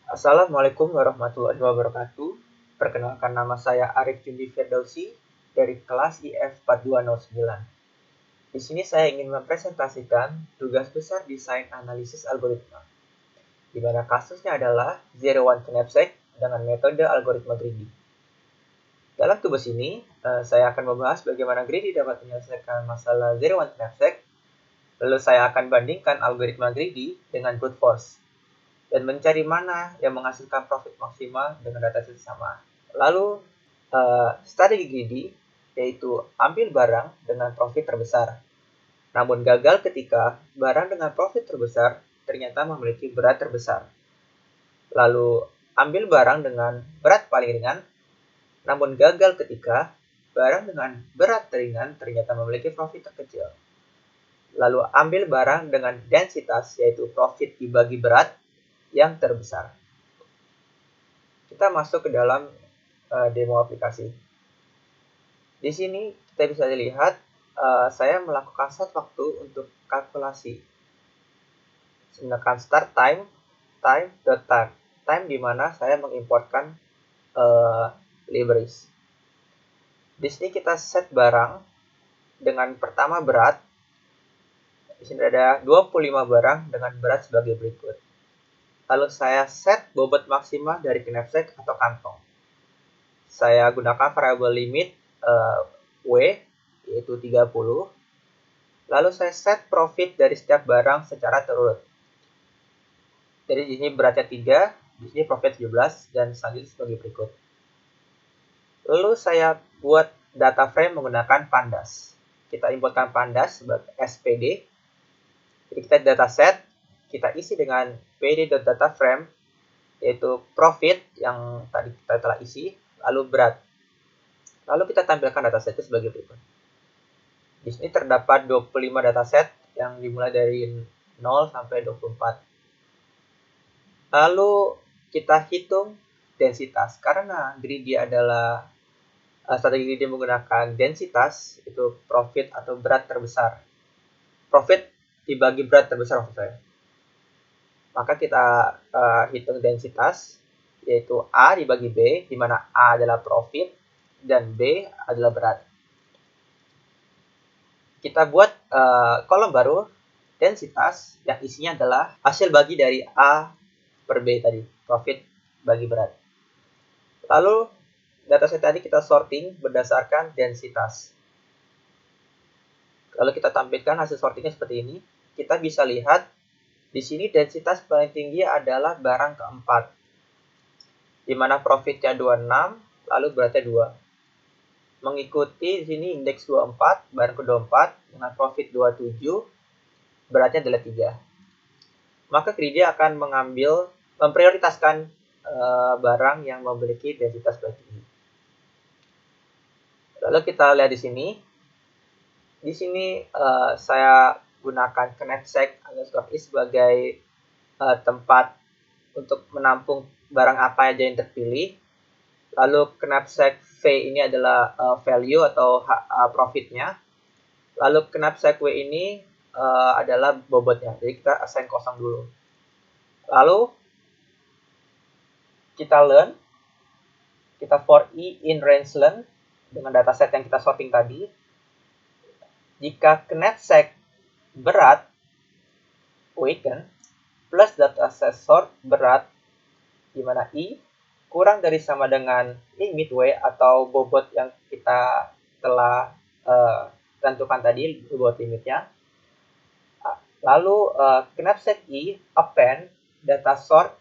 Assalamualaikum warahmatullahi wabarakatuh. Perkenalkan, nama saya Arif Jundi Firdausi dari kelas IF 4209. Di sini saya ingin mempresentasikan tugas besar desain analisis algoritma, di mana kasusnya adalah Zero One Knapsack dengan metode algoritma greedy. Dalam tugas ini, saya akan membahas bagaimana greedy dapat menyelesaikan masalah Zero One Knapsack. Lalu saya akan bandingkan algoritma greedy dengan brute force dan mencari mana yang menghasilkan profit maksimal dengan dataset sama. Lalu, strategi greedy yaitu ambil barang dengan profit terbesar, namun gagal ketika barang dengan profit terbesar ternyata memiliki berat terbesar. Lalu, ambil barang dengan berat paling ringan, namun gagal ketika barang dengan berat teringan ternyata memiliki profit terkecil. Lalu, ambil barang dengan densitas yaitu profit dibagi berat yang terbesar. Kita masuk ke dalam demo aplikasi. Di sini kita bisa lihat saya melakukan set waktu untuk kalkulasi. Menekan start time di mana saya mengimportkan libraries. Di sini kita set barang dengan pertama berat. Di sini ada 25 barang dengan berat sebagai berikut. Lalu saya set bobot maksimal dari knapsack atau kantong. Saya gunakan variabel limit W yaitu 30. Lalu saya set profit dari setiap barang secara terurut. Jadi di sini beratnya 3, di sini profit 17 dan selanjutnya sebagai berikut. Lalu saya buat data frame menggunakan pandas. Kita importkan pandas sebagai SPD. Jadi kita dataset, kita isi dengan pd.dataframe yaitu profit yang tadi kita telah isi, lalu berat. Lalu kita tampilkan dataset itu sebagai berikut. Di sini terdapat 25 dataset yang dimulai dari 0 sampai 24. Lalu kita hitung densitas. Karena greedy adalah strategi greedy menggunakan densitas, itu profit atau berat terbesar. Profit dibagi berat terbesar maksud saya. Maka kita hitung densitas, yaitu A dibagi B, di mana A adalah profit dan B adalah berat. Kita buat kolom baru, densitas, yang isinya adalah hasil bagi dari A per B tadi, profit bagi berat. Lalu, dataset tadi kita sorting berdasarkan densitas. Lalu kita tampilkan hasil sortingnya seperti ini. Kita bisa lihat, di sini densitas paling tinggi adalah barang keempat, di mana profitnya 26, lalu beratnya 2. Mengikuti di sini indeks 24, barang ke-24 dengan profit 27, beratnya adalah 3. Maka greedy akan memprioritaskan barang yang memiliki densitas paling tinggi. Lalu kita lihat di sini. Di sini saya gunakan knapsack_is sebagai tempat untuk menampung barang apa aja yang terpilih. Lalu knapsack V ini adalah value atau profitnya. Lalu knapsack W ini adalah bobotnya. Jadi kita assign kosong dulu. Lalu kita learn. Kita for i in range learn dengan dataset yang kita sorting tadi. Jika knapsack berat weighten plus dataset sort berat, di mana i kurang dari sama dengan limit W atau bobot yang kita telah tentukan tadi, bobot limitnya. Lalu knapsack i append data sort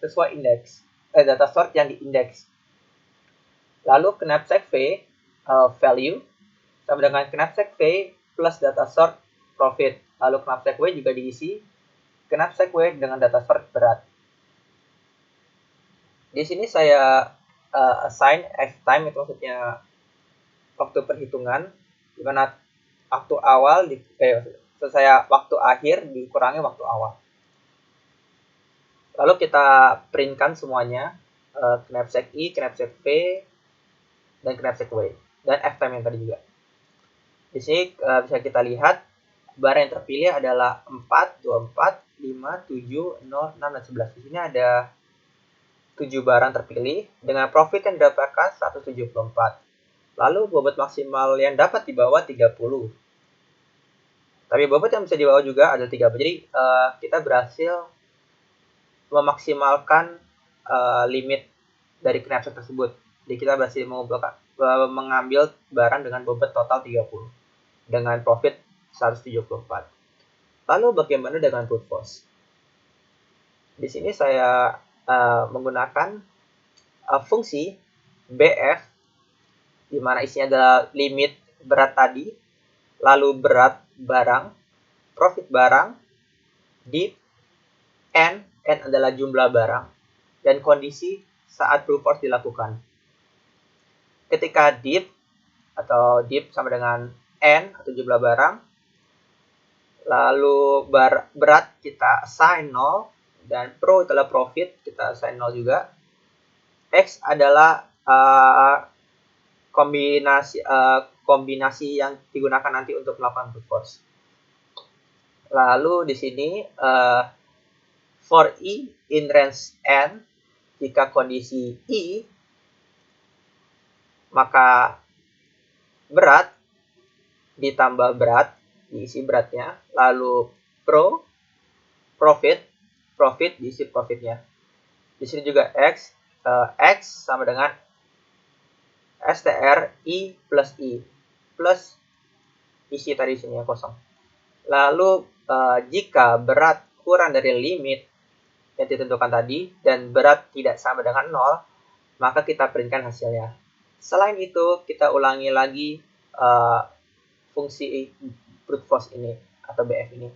sesuai indeks, data sort yang diindeks. Lalu knapsack V value sama dengan knapsack V plus data sort profit. Lalu knapsack W juga diisi knapsack W dengan data sort berat. Di sini saya assign F-time, itu maksudnya waktu perhitungan, di mana waktu awal waktu akhir dikurangi waktu awal. Lalu kita printkan semuanya, knapsack I, knapsack V, dan knapsack W, dan F-time yang tadi juga. Di sini bisa kita lihat barang yang terpilih adalah 4, 24, 5, 7, 0, 6, dan 11. Di sini ada 7 barang terpilih dengan profit yang didapatkan 174. Lalu bobot maksimal yang dapat dibawa 30. Tapi bobot yang bisa dibawa juga ada 30. Jadi kita berhasil memaksimalkan limit dari knapsack tersebut. Jadi kita berhasil mengambil barang dengan bobot total 30 dengan profit 174. Lalu bagaimana dengan brute force? Di sini saya menggunakan fungsi BF di mana isinya adalah limit berat tadi, lalu berat barang, profit barang, diff, N adalah jumlah barang, dan kondisi saat brute force dilakukan. Ketika diff sama dengan N atau jumlah barang, lalu berat kita assign 0, dan pro adalah profit, kita assign 0 juga. X adalah kombinasi yang digunakan nanti untuk melakukan brute force. Lalu di sini for E in range N, jika kondisi I, maka berat ditambah berat, diisi beratnya, lalu profit diisi profitnya. Di sini juga X sama dengan STR I plus isi tadi sini yang kosong. Lalu jika berat kurang dari limit yang ditentukan tadi dan berat tidak sama dengan 0, maka kita printkan hasilnya. Selain itu, kita ulangi lagi fungsi brute force ini atau BF ini.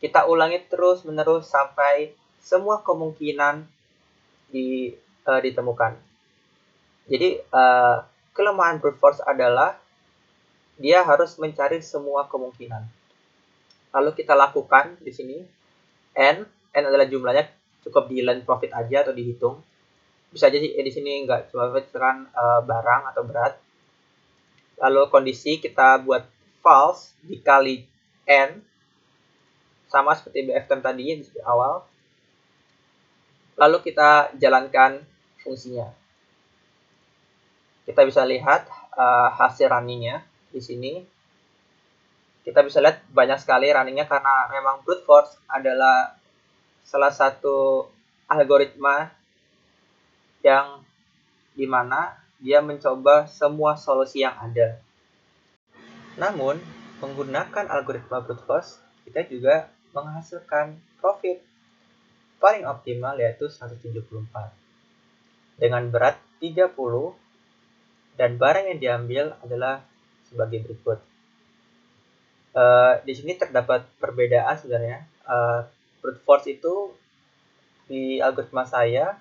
Kita ulangi terus-menerus sampai semua kemungkinan ditemukan. Jadi kelemahan brute force adalah dia harus mencari semua kemungkinan. Lalu kita lakukan di sini N adalah jumlahnya, cukup di line profit aja atau dihitung. Bisa aja di sini enggak, cuma misalkan barang atau berat. Lalu kondisi kita buat false dikali N, sama seperti BF tadi di awal. Lalu kita jalankan fungsinya. Kita bisa lihat hasil runningnya di sini. Kita bisa lihat banyak sekali runningnya karena memang brute force adalah salah satu algoritma yang dimana dia mencoba semua solusi yang ada. Namun, menggunakan algoritma brute force, kita juga menghasilkan profit paling optimal yaitu 174 dengan berat 30 dan barang yang diambil adalah sebagai berikut. Di sini terdapat perbedaan sebenarnya. Brute force itu di algoritma saya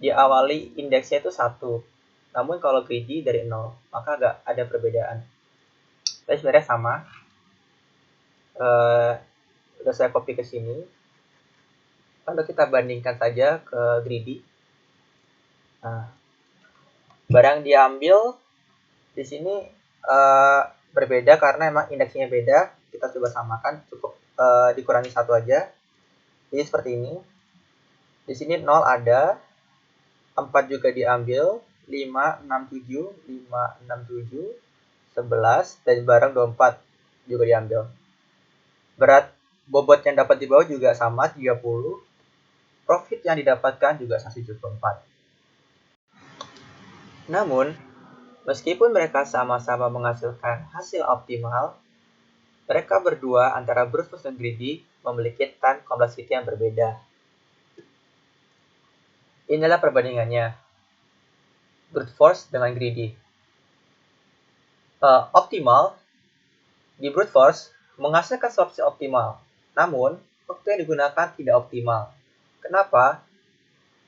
diawali indeksnya itu 1. Namun kalau greedy dari 0, maka agak ada perbedaan. Tapi sebenarnya sama. Sudah saya copy ke sini. Lalu kita bandingkan saja ke greedy. Nah, barang diambil di sini berbeda karena emang indeksnya beda. Kita coba samakan, cukup dikurangi 1 aja. Jadi seperti ini. Di sini 0 ada, 4 juga diambil, 5, 6, 7, 5, 6, 7, 11, dan barang 24 juga diambil. Berat bobot yang dapat dibawa juga sama, 30. Profit yang didapatkan juga 174. Namun, meskipun mereka sama-sama menghasilkan hasil optimal, mereka berdua antara brute force dan greedy memiliki time complexity yang berbeda. Inilah perbandingannya brute force dengan greedy. Optimal di brute force menghasilkan solusi optimal, namun waktu yang digunakan tidak optimal. Kenapa?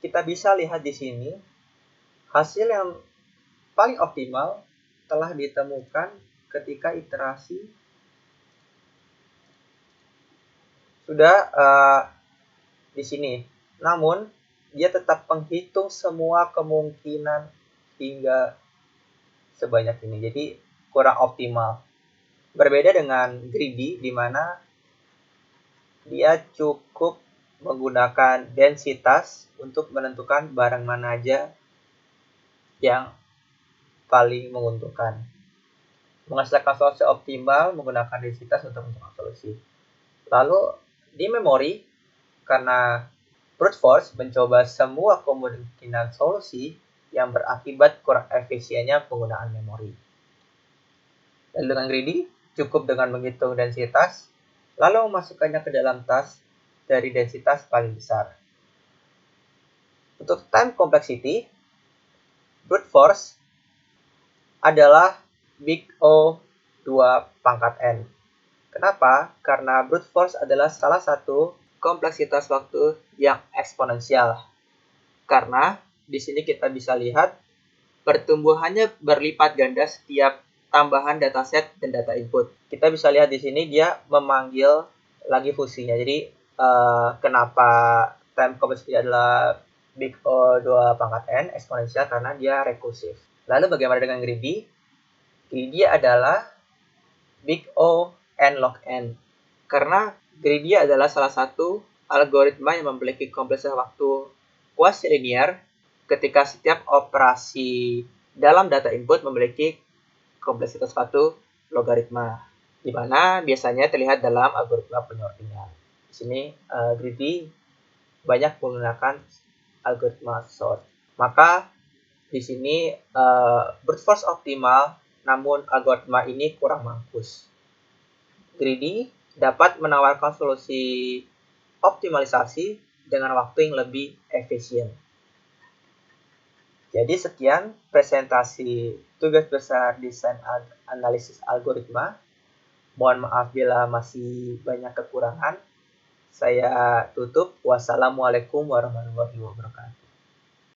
Kita bisa lihat di sini hasil yang paling optimal telah ditemukan ketika iterasi sudah di sini. Namun dia tetap menghitung semua kemungkinan hingga sebanyak ini. Jadi kurang optimal. Berbeda dengan greedy di mana dia cukup menggunakan densitas untuk menentukan barang mana aja yang paling menguntungkan. Menghasilkan solusi optimal menggunakan densitas untuk menentukan solusi. Lalu di memori, karena brute force mencoba semua kemungkinan solusi yang berakibat kurang efisiennya penggunaan memori. Dan dengan greedy, cukup dengan menghitung densitas, lalu memasukkannya ke dalam tas dari densitas paling besar. Untuk time complexity, brute force adalah big O 2 pangkat N. Kenapa? Karena brute force adalah salah satu kompleksitas waktu yang eksponensial. Karena di sini kita bisa lihat pertumbuhannya berlipat ganda setiap tambahan dataset dan data input. Kita bisa lihat di sini dia memanggil lagi fungsinya. Jadi kenapa time complexity adalah big O 2 pangkat N eksponensial karena dia rekursif. Lalu bagaimana dengan greedy? Greedy adalah big O n log n. Karena greedy adalah salah satu algoritma yang memiliki kompleksitas waktu kuasi linear ketika setiap operasi dalam data input memiliki kompleksitas waktu logaritma, di mana biasanya terlihat dalam algoritma penyortingan. Di sini greedy banyak menggunakan algoritma sort. Maka di sini brute force optimal, namun algoritma ini kurang mampus. Greedy dapat menawarkan solusi optimalisasi dengan waktu yang lebih efisien. Jadi sekian presentasi tugas besar desain analisis algoritma. Mohon maaf bila masih banyak kekurangan. Saya tutup. Wassalamualaikum warahmatullahi wabarakatuh.